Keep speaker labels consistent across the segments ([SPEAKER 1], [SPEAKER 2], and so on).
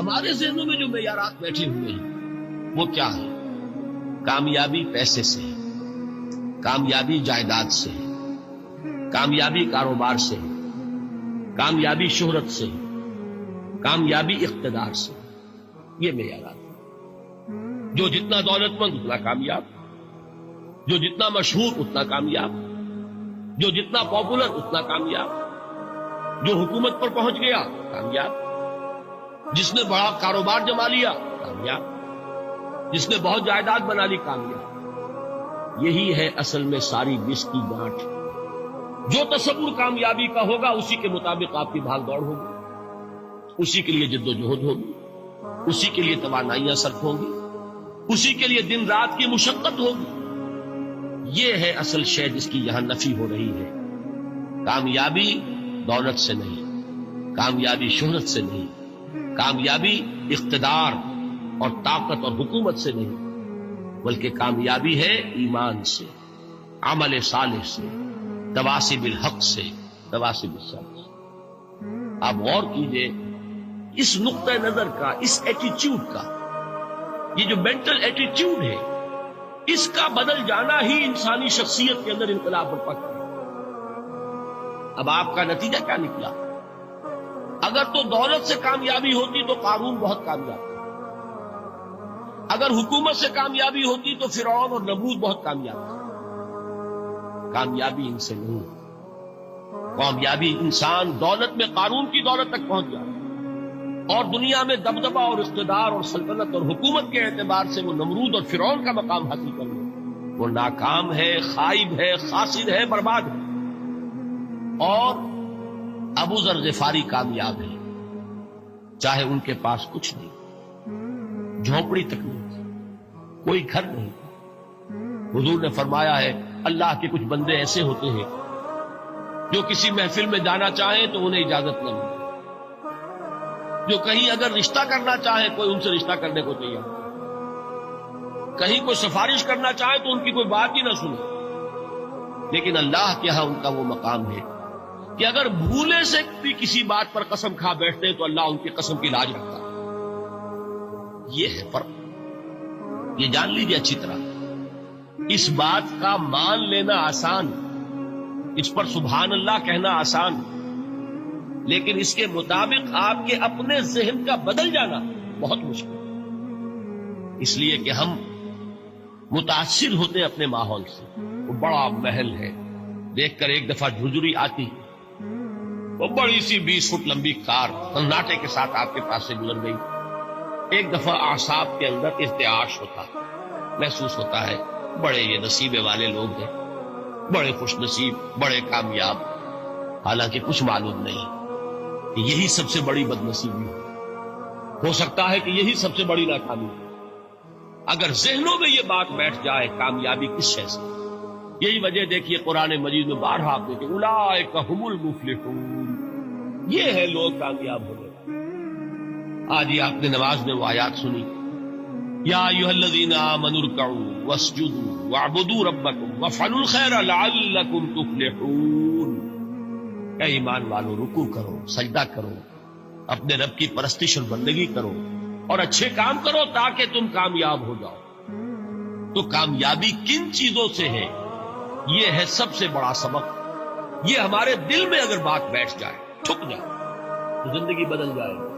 [SPEAKER 1] ہمارے ذہنوں میں جو معیارات بیٹھے ہوئے ہیں وہ کیا ہے؟ کامیابی پیسے سے ہے، کامیابی جائیداد سے ہے، کامیابی کاروبار سے ہے، کامیابی شہرت سے ہے، کامیابی اقتدار سے ہے۔ یہ معیارات ہیں۔ جو جتنا دولت مند اتنا کامیاب، جو جتنا مشہور اتنا کامیاب، جو جتنا پاپولر اتنا کامیاب، جو حکومت پر پہنچ گیا کامیاب، جس نے بڑا کاروبار جما لیا کامیاب، جس نے بہت جائیداد بنا لی کامیاب۔ یہی ہے اصل میں ساری بس کی گانٹھ۔ جو تصور کامیابی کا ہوگا اسی کے مطابق آپ کی بھاگ دوڑ ہوگی، اسی کے لیے جد و جہد ہوگی، اسی کے لیے توانائیاں صرف ہوں گی، اسی کے لیے دن رات کی مشقت ہوگی۔ یہ ہے اصل شے جس کی یہاں نفی ہو رہی ہے۔ کامیابی دولت سے نہیں، کامیابی شہرت سے نہیں، کامیابی اقتدار اور طاقت اور حکومت سے نہیں، بلکہ کامیابی ہے ایمان سے، عمل صالح سے، تواصی بالحق سے، تواصی بالصبر سے۔ آپ غور کیجئے اس نقطہ نظر کا، اس ایٹیچیوڈ کا، یہ جو مینٹل ایٹیچیوڈ ہے، اس کا بدل جانا ہی انسانی شخصیت کے اندر انقلاب برپا کرے۔ اب آپ کا نتیجہ کیا نکلا؟ اگر تو دولت سے کامیابی ہوتی تو قارون بہت کامیاب تھا، اگر حکومت سے کامیابی ہوتی تو فرعون اور نمرود بہت کامیاب تھا۔ کامیابی ان سے نہیں، کامیابی انسان دولت میں قارون کی دولت تک پہنچ جائے اور دنیا میں دبدبہ اور اقتدار اور سلطنت اور حکومت کے اعتبار سے وہ نمرود اور فرعون کا مقام حاصل کر لے، وہ ناکام ہے، خائب ہے، خاسر ہے، برباد ہے۔ اور ابو ذر غفاری کامیاب ہے، چاہے ان کے پاس کچھ نہیں، جھونپڑی تک نہیں تھی، کوئی گھر نہیں۔ حضور نے فرمایا ہے اللہ کے کچھ بندے ایسے ہوتے ہیں جو کسی محفل میں جانا چاہیں تو انہیں اجازت نہ ملے، جو کہیں اگر رشتہ کرنا چاہیں کوئی ان سے رشتہ کرنے کو تیار، کہیں کوئی سفارش کرنا چاہے تو ان کی کوئی بات ہی نہ سنے۔ لیکن اللہ کے ہاں ان کا وہ مقام ہے کہ اگر بھولے سے بھی کسی بات پر قسم کھا بیٹھتے ہیں تو اللہ ان کی قسم کی لاج رکھتا ہے۔ یہ ہے فرق، یہ جان لیجیے اچھی طرح۔ اس بات کا مان لینا آسان، اس پر سبحان اللہ کہنا آسان، لیکن اس کے مطابق آپ کے اپنے ذہن کا بدل جانا بہت مشکل، اس لیے کہ ہم متاثر ہوتے ہیں اپنے ماحول سے۔ وہ بڑا محل ہے، دیکھ کر ایک دفعہ جھجری آتی، وہ بڑی سی 20 فٹ لمبی کار سناٹے کے ساتھ آپ کے پاس سے گزر گئی۔ ایک دفعہ اعصاب کے اندر ارتعاش ہوتا، محسوس ہوتا ہے بڑے یہ نصیبے والے لوگ ہیں، بڑے خوش نصیب، بڑے کامیاب، حالانکہ کچھ معلوم نہیں کہ یہی سب سے بڑی بدنصیبی ہو سکتا ہے کہ یہی سب سے بڑی ناکامی ہے۔ اگر ذہنوں میں یہ بات بیٹھ جائے کامیابی کس شے سے، یہی وجہ دیکھیے قرآن مجید میں بارہا آپ دیکھیں اولئک ھم المفلحون، یہ ہے لوگ کامیاب ہونے۔ آج ہی آپ نے نماز میں وہ آیات سنی، یا ایھا الذین آمنوا ارکعوا واسجدوا واعبدوا ربکم وافعلوا الخیر لعلکم تفلحون۔ اے ایمان والو، رکوع کرو، سجدہ کرو، اپنے رب کی پرستش اور بندگی کرو اور اچھے کام کرو تاکہ تم کامیاب ہو جاؤ۔ تو کامیابی کن چیزوں سے ہے؟ یہ ہے سب سے بڑا سبق۔ یہ ہمارے دل میں اگر بات بیٹھ جائے، ٹھک جائے، تو زندگی بدل جائے گی،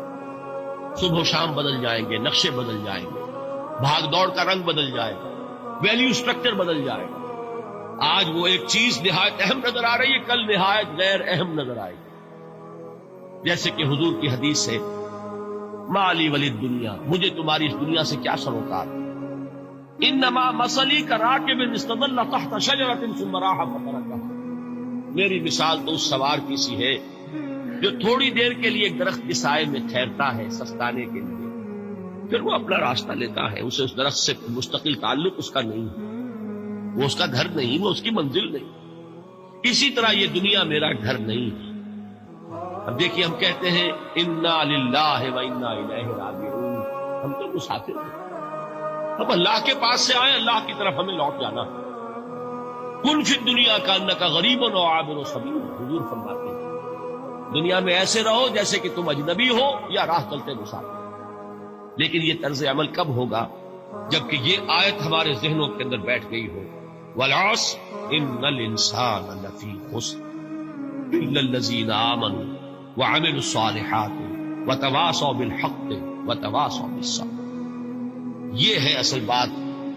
[SPEAKER 1] صبح و شام بدل جائیں گے، نقشے بدل جائیں گے، بھاگ دوڑ کا رنگ بدل جائے گا، ویلیو سٹرکچر بدل جائے گا۔ آج وہ ایک چیز نہایت اہم نظر آ رہی ہے، کل نہایت غیر اہم نظر آئے گی۔ جیسے کہ حضور کی حدیث ہے مالی ولی دنیا، مجھے تمہاری اس دنیا سے کیا سروکار، انما مثلی کراکب استظل تحت شجرۃ ثم راح فترکها، میری مثال تو اس سوار کی سی ہے جو تھوڑی دیر کے لیے ایک درخت کے سائے میں ٹھہرتا ہے سستانے کے لیے، پھر وہ اپنا راستہ لیتا ہے، اسے اس درخت سے مستقل تعلق اس کا نہیں ہے، وہ اس کا گھر نہیں، وہ اس کی منزل نہیں۔ اسی طرح یہ دنیا میرا گھر نہیں ہے۔ اب دیکھیے ہم کہتے ہیں انا للہ و انا الیہ راجعون، ہم تو مسافر ہیں، ہم اللہ کے پاس سے آئے، اللہ کی طرف ہمیں لوٹ جانا۔ کن فی الدنیا کانک غریب و عابر سبیل، حضور فرماتے ہیں دنیا میں ایسے رہو جیسے کہ تم اجنبی ہو یا راہ چلتے مسافر۔ لیکن یہ طرز عمل کب ہوگا؟ جبکہ یہ آیت ہمارے ذہنوں کے اندر بیٹھ گئی ہو، والعصر ان الانسان لفی خسر الا الذین آمنوا وعملوا الصالحات وتواصوا بالحق وتواصوا بالصبر۔ یہ ہے اصل بات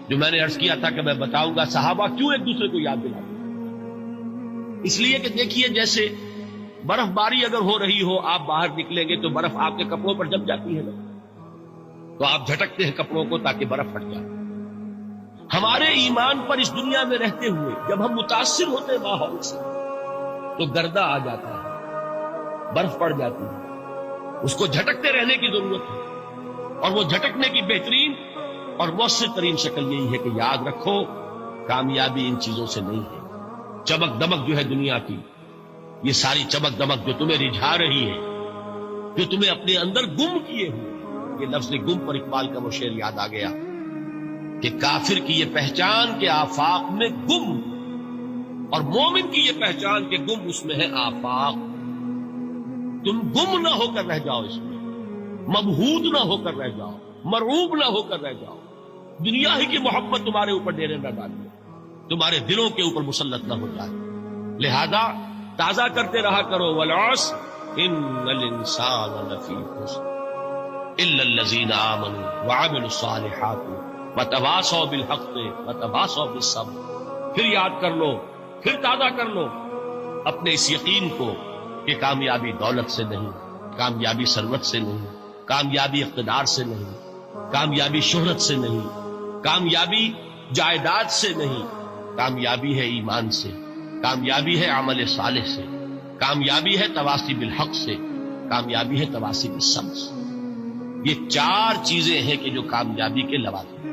[SPEAKER 1] جو میں نے عرض کیا تھا کہ میں بتاؤں گا صحابہ کیوں ایک دوسرے کو یاد دلاتے ہیں۔ اس لیے کہ دیکھیے جیسے برف باری اگر ہو رہی ہو، آپ باہر نکلیں گے تو برف آپ کے کپڑوں پر جم جاتی ہے نا، تو آپ جھٹکتے ہیں کپڑوں کو تاکہ برف ہٹ جائے۔ ہمارے ایمان پر اس دنیا میں رہتے ہوئے جب ہم متاثر ہوتے ہیں ماحول سے تو گردہ آ جاتا ہے، برف پڑ جاتی ہے، اس کو جھٹکتے رہنے کی ضرورت ہے۔ اور وہ جھٹکنے کی بہترین اور مؤثر ترین شکل یہی ہے کہ یاد رکھو کامیابی ان چیزوں سے نہیں ہے۔ چمک دمک جو ہے دنیا کی، یہ ساری چمک دمک جو تمہیں رجھا رہی ہے، جو تمہیں اپنے اندر گم کیے ہوئے، یہ لفظ گم پر اقبال کا وہ شعر یاد آ گیا کہ کافر کی یہ پہچان کے آفاق میں گم، اور مومن کی یہ پہچان کے گم اس میں ہے آفاق۔ تم گم نہ ہو کر رہ جاؤ، اس میں مبہوت نہ ہو کر رہ جاؤ، مرعوب نہ ہو کر رہ جاؤ، دنیا ہی کی محبت تمہارے اوپر ڈیرے نہ ڈالے، تمہارے دلوں کے اوپر مسلط نہ ہو جائے۔ لہذا تازہ کرتے رہا کرو، والعصر ان الانسان لفی خسر الا الذین آمنوا وعملوا الصالحات وتواصوا بالحق وتواصوا بالصبر۔ پھر یاد کر لو، پھر تازہ کر لو اپنے اس یقین کو کہ کامیابی دولت سے نہیں، کامیابی ثروت سے نہیں، کامیابی اقتدار سے نہیں، کامیابی شہرت سے نہیں، کامیابی جائیداد سے نہیں، کامیابی ہے ایمان سے، کامیابی ہے عمل صالح سے، کامیابی ہے تواصی بالحق سے، کامیابی ہے تواصی بالصبر سے۔ یہ چار چیزیں ہیں کہ جو کامیابی کے لوازم ہیں۔